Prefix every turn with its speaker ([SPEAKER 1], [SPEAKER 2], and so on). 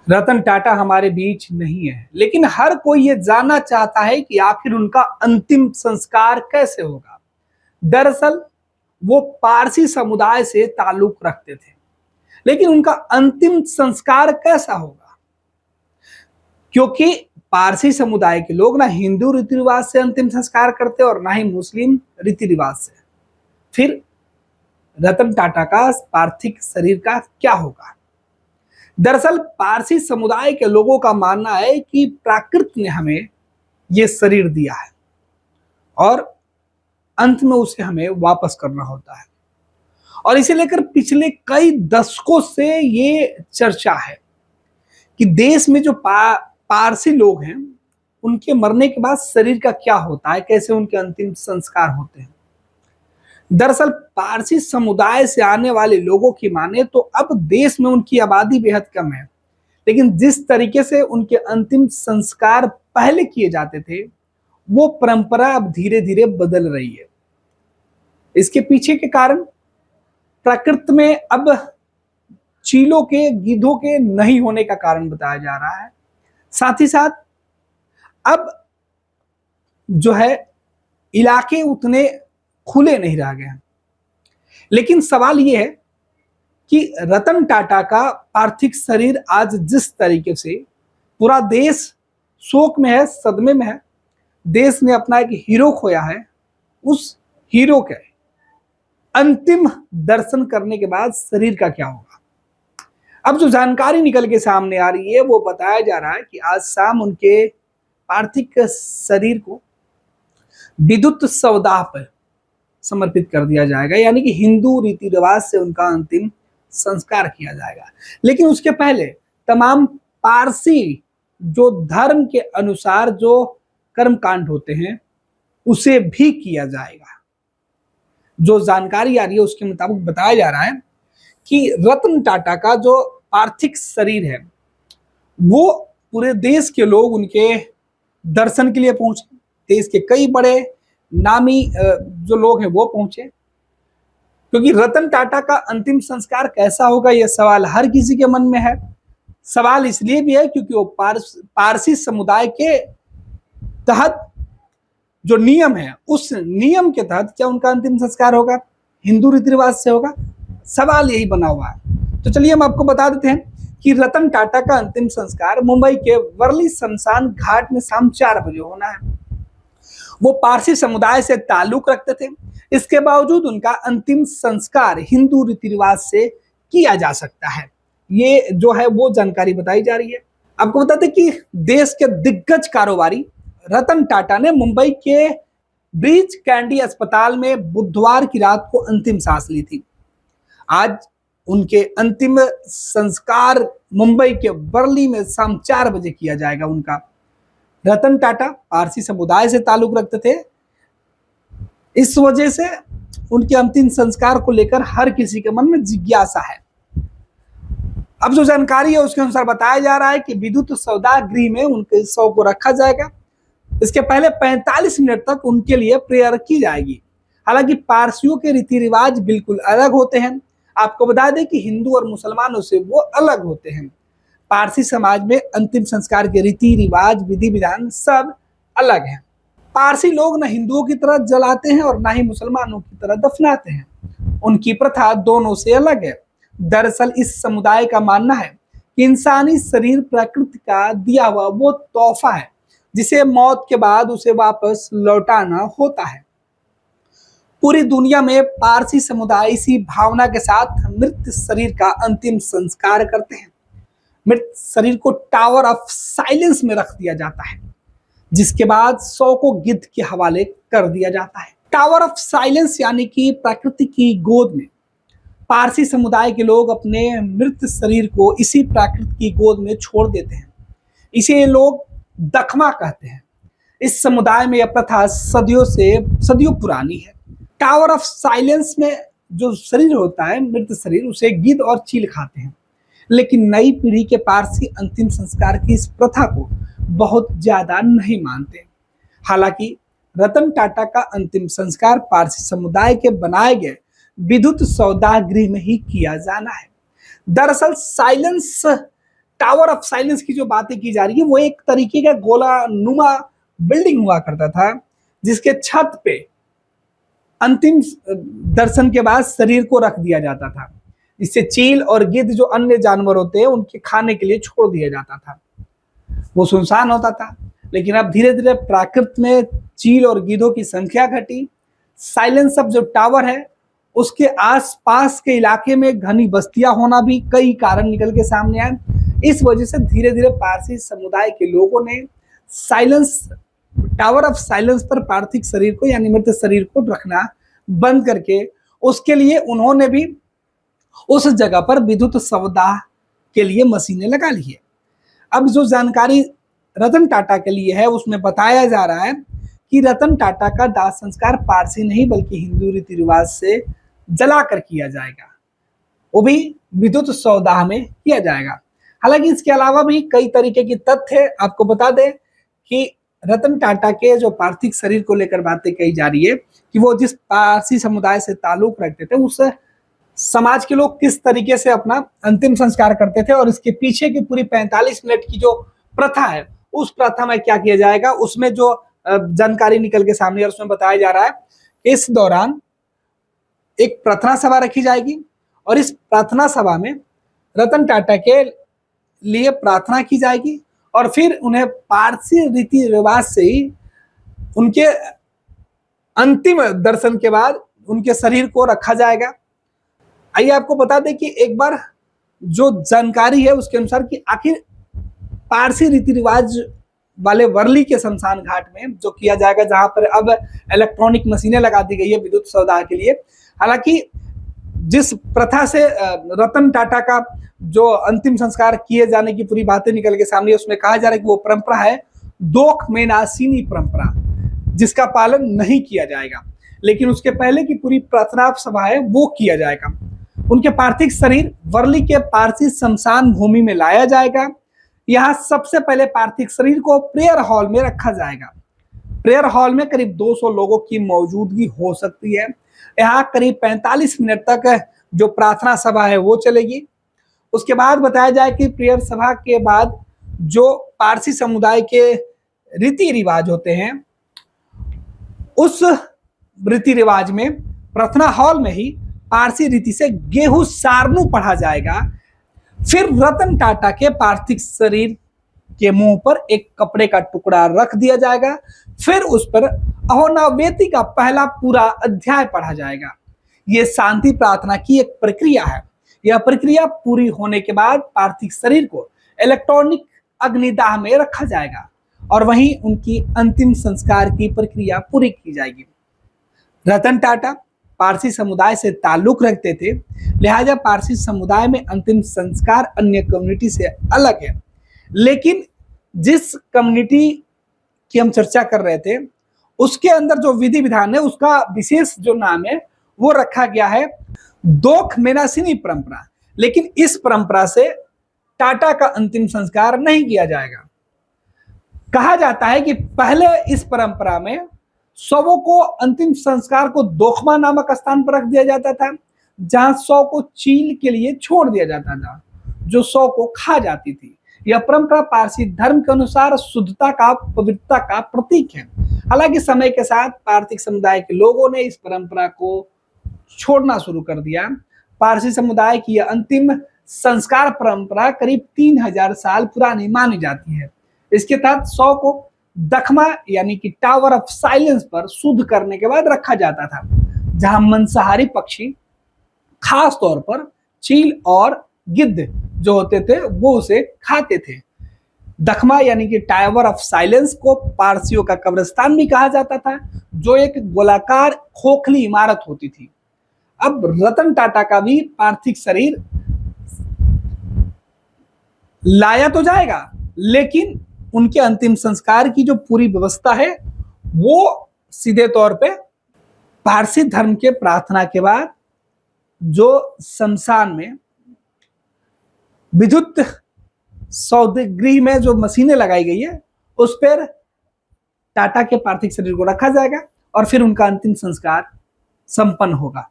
[SPEAKER 1] रतन टाटा हमारे बीच नहीं है, लेकिन हर कोई ये जानना चाहता है कि आखिर उनका अंतिम संस्कार कैसे होगा। दरअसल वो पारसी समुदाय से ताल्लुक रखते थे, लेकिन उनका अंतिम संस्कार कैसा होगा? क्योंकि पारसी समुदाय के लोग ना हिंदू रीति रिवाज से अंतिम संस्कार करते और ना ही मुस्लिम रीति रिवाज से। फिर रतन टाटा का पार्थिव शरीर का क्या होगा? दरअसल पारसी समुदाय के लोगों का मानना है कि प्रकृति ने हमें ये शरीर दिया है और अंत में उसे हमें वापस करना होता है। और इसे लेकर पिछले कई दशकों से ये चर्चा है कि देश में जो पारसी लोग हैं उनके मरने के बाद शरीर का क्या होता है, कैसे उनके अंतिम संस्कार होते हैं। दरअसल पारसी समुदाय से आने वाले लोगों की माने तो अब देश में उनकी आबादी बेहद कम है, लेकिन जिस तरीके से उनके अंतिम संस्कार पहले किए जाते थे वो परंपरा अब धीरे धीरे बदल रही है। इसके पीछे के कारण प्रकृति में अब चीलों के, गिद्धों के नहीं होने का कारण बताया जा रहा है। साथ ही साथ अब जो है इलाके उतने खुले नहीं रह गए हैं। लेकिन सवाल यह है कि रतन टाटा का पार्थिव शरीर आज जिस तरीके से पूरा देश शोक में है, सदमे में है, देश ने अपना एक हीरो खोया है, उस हीरो के अंतिम दर्शन करने के बाद शरीर का क्या होगा? अब जो जानकारी निकल के सामने आ रही है वो बताया जा रहा है कि आज शाम उनके पार्थिव शरीर को विद्युत शवदाह पर समर्पित कर दिया जाएगा, यानी कि हिंदू रीति रिवाज से उनका अंतिम संस्कार किया जाएगा। लेकिन उसके पहले तमाम पारसी जो धर्म के अनुसार जो कर्मकांड होते हैं उसे भी किया जाएगा। जो जानकारी आ रही है उसके मुताबिक बताया जा रहा है कि रतन टाटा का जो पार्थिव शरीर है वो पूरे देश के लोग उनके दर्शन के लिए पहुंचे। देश के कई बड़े नामी जो लोग हैं वो पहुंचे, क्योंकि रतन टाटा का अंतिम संस्कार कैसा होगा यह सवाल हर किसी के मन में है। सवाल इसलिए भी है क्योंकि वो पारसी समुदाय के तहत जो नियम है उस नियम के तहत क्या उनका अंतिम संस्कार होगा, हिंदू रीति रिवाज से होगा? सवाल यही बना हुआ है। तो चलिए हम आपको बता देते हैं कि रतन टाटा का अंतिम संस्कार मुंबई के वर्ली शमशान घाट में शाम 4 बजे होना है। वो पारसी समुदाय से ताल्लुक रखते थे, इसके बावजूद उनका अंतिम संस्कार हिंदू रीति रिवाज से किया जा सकता है। ये जो है वो जानकारी बताई जा रही है। आपको बताते कि देश के दिग्गज कारोबारी रतन टाटा ने मुंबई के ब्रीच कैंडी अस्पताल में बुधवार की रात को अंतिम सांस ली थी। आज उनके अंतिम संस्कार मुंबई के वर्ली में शाम 4 बजे किया जाएगा उनका। रतन टाटा पारसी समुदाय से ताल्लुक रखते थे, इस वजह से उनके अंतिम संस्कार को लेकर हर किसी के मन में जिज्ञासा है। अब जो जानकारी है उसके अनुसार बताया जा रहा है कि विद्युत शवदाह गृह में उनके शव को रखा जाएगा। इसके पहले 45 मिनट तक उनके लिए प्रेयर की जाएगी। हालांकि पारसियों के रीति रिवाज बिल्कुल अलग होते हैं। आपको बता दें कि हिंदू और मुसलमानों से वो अलग होते हैं। पारसी समाज में अंतिम संस्कार के रीति रिवाज, विधि विधान सब अलग हैं। पारसी लोग न हिंदुओं की तरह जलाते हैं और ना ही मुसलमानों की तरह दफनाते हैं। उनकी प्रथा दोनों से अलग है। दरअसल इस समुदाय का मानना है कि इंसानी शरीर प्रकृति का दिया हुआ वो तोहफा है जिसे मौत के बाद उसे वापस लौटाना होता है। पूरी दुनिया में पारसी समुदाय इसी भावना के साथ मृत शरीर का अंतिम संस्कार करते हैं। मृत शरीर को टावर ऑफ साइलेंस में रख दिया जाता है, जिसके बाद शव को गिद्ध के हवाले कर दिया जाता है। टावर ऑफ साइलेंस यानी कि प्रकृति की गोद में पारसी समुदाय के लोग अपने मृत शरीर को इसी प्रकृति की गोद में छोड़ देते हैं। इसे लोग दखमा कहते हैं। इस समुदाय में यह प्रथा सदियों पुरानी है। टावर ऑफ साइलेंस में जो शरीर होता है, मृत शरीर, उसे गिद्ध और चील खाते हैं। लेकिन नई पीढ़ी के पारसी अंतिम संस्कार की इस प्रथा को बहुत ज्यादा नहीं मानते। हालांकि रतन टाटा का अंतिम संस्कार पारसी समुदाय के बनाए गए विद्युत शवदाह गृह में ही किया जाना है। दरअसल साइलेंस टावर ऑफ साइलेंस की जो बातें की जा रही है वो एक तरीके का गोलानुमा बिल्डिंग हुआ करता था, जिसके छत पे अंतिम दर्शन के बाद शरीर को रख दिया जाता था। इससे चील और गिद्ध जो अन्य जानवर होते हैं उनके खाने के लिए छोड़ दिया जाता था। वो सुनसान होता था, लेकिन अब धीरे धीरे प्राकृत में चील और गिद्धों की संख्या घटी। साइलेंस ऑफ जो टावर है उसके आसपास के इलाके में घनी बस्तियां होना भी कई कारण निकल के सामने आए। इस वजह से धीरे धीरे पारसी समुदाय के लोगों ने साइलेंस टावर ऑफ साइलेंस पर पार्थिव शरीर को यानी मृत शरीर को रखना बंद करके उसके लिए उन्होंने भी उस जगह पर विद्युत शवदाह के लिए मशीनें लगा ली है। अब जो जानकारी रतन टाटा के लिए है उसमें बताया जा रहा है कि रतन टाटा का दाह संस्कार पारसी नहीं बल्कि हिंदू रीति रिवाज से जलाकर किया जाएगा, वो भी विद्युत शवदाह में किया जाएगा। हालांकि इसके अलावा भी कई तरीके की तथ्य आपको बता दें कि रतन टाटा के जो पार्थिव शरीर को लेकर बातें कही जा रही है कि वो जिस पारसी समुदाय से ताल्लुक रखते थे उस समाज के लोग किस तरीके से अपना अंतिम संस्कार करते थे, और इसके पीछे की पूरी 45 मिनट की जो प्रथा है उस प्रथा में क्या किया जाएगा, उसमें जो जानकारी निकल के सामने और उसमें बताया जा रहा है कि इस दौरान एक प्रार्थना सभा रखी जाएगी और इस प्रार्थना सभा में रतन टाटा के लिए प्रार्थना की जाएगी और फिर उन्हें पारसी रीति रिवाज से ही उनके अंतिम दर्शन के बाद उनके शरीर को रखा जाएगा। आइए आपको बता दें कि एक बार जो जानकारी है उसके अनुसार कि आखिर पारसी रीति रिवाज वाले वर्ली के शमशान घाट में जो किया जाएगा, जहां पर अब इलेक्ट्रॉनिक मशीनें लगा दी गई है विद्युत शवदाह के लिए। हालांकि जिस प्रथा से रतन टाटा का जो अंतिम संस्कार किए जाने की पूरी बातें निकल के सामने, उसमें कहा जा रहा है कि वो परंपरा है दोख मेनासीनी परंपरा, जिसका पालन नहीं किया जाएगा, लेकिन उसके पहले की पूरी प्रार्थना सभा है वो किया जाएगा। उनके पार्थिव शरीर वर्ली के पारसी शमशान भूमि में लाया जाएगा। यहाँ सबसे पहले पार्थिव शरीर को प्रेयर हॉल में रखा जाएगा। प्रेयर हॉल में करीब 200 लोगों की मौजूदगी हो सकती है। यहाँ करीब 45 मिनट तक जो प्रार्थना सभा है वो चलेगी। उसके बाद बताया जाए कि प्रेयर सभा के बाद जो पारसी समुदाय के रीति रिवाज होते हैं उस रीति रिवाज में प्रार्थना हॉल में ही पारसी रीति से गेहूं सारनू पढ़ा जाएगा। फिर रतन टाटा के पार्थिव शरीर के मुंह पर एक कपड़े का टुकड़ा रख दिया जाएगा। फिर उस पर अहोनावेती का पहला पूरा अध्याय पढ़ा जाएगा। यह शांति प्रार्थना की एक प्रक्रिया है। यह प्रक्रिया पूरी होने के बाद पार्थिव शरीर को इलेक्ट्रॉनिक अग्निदाह में रखा जाएगा और वहीं उनकी अंतिम संस्कार की प्रक्रिया पूरी की जाएगी। रतन टाटा पारसी समुदाय से ताल्लुक रखते थे, लिहाजा पारसी समुदाय में अंतिम संस्कार अन्य कम्युनिटी से अलग है। लेकिन जिस कम्युनिटी की हम चर्चा कर रहे थे उसके अंदर जो विधि विधान है उसका विशेष जो नाम है वो रखा गया है दोख मेनासिनी परंपरा। लेकिन इस परंपरा से टाटा का अंतिम संस्कार नहीं किया जाएगा। कहा जाता है कि पहले इस परंपरा में शवों को अंतिम संस्कार को दोखमा नामक स्थान पर रख दिया जाता था, जहां शव को चील के लिए छोड़ दिया जाता था जो शव को खा जाती थी। यह परंपरा पारसी धर्म के अनुसार शुद्धता का पवित्रता का प्रतीक है। हालांकि समय के साथ पारसी समुदाय के लोगों ने इस परंपरा को छोड़ना शुरू कर दिया। पारसी समुदाय की यह अंतिम संस्कार परंपरा करीब 3000 साल पुरानी मानी जाती है। इसके तहत शव को दखमा यानी कि टावर ऑफ साइलेंस पर शुद्ध करने के बाद रखा जाता था, जहां मांसाहारी पक्षी खास तौर पर चील और गिद्ध जो होते थे वो उसे खाते थे। दखमा यानी कि टावर ऑफ साइलेंस को पारसियों का कब्रिस्तान भी कहा जाता था, जो एक गोलाकार खोखली इमारत होती थी। अब रतन टाटा का भी पार्थिव शरीर लाया तो जाएगा, लेकिन उनके अंतिम संस्कार की जो पूरी व्यवस्था है वो सीधे तौर पे पारसी धर्म के प्रार्थना के बाद जो शमशान में विद्युत शवगृह में जो मशीनें लगाई गई है उस पर टाटा के पार्थिव शरीर को रखा जाएगा और फिर उनका अंतिम संस्कार संपन्न होगा।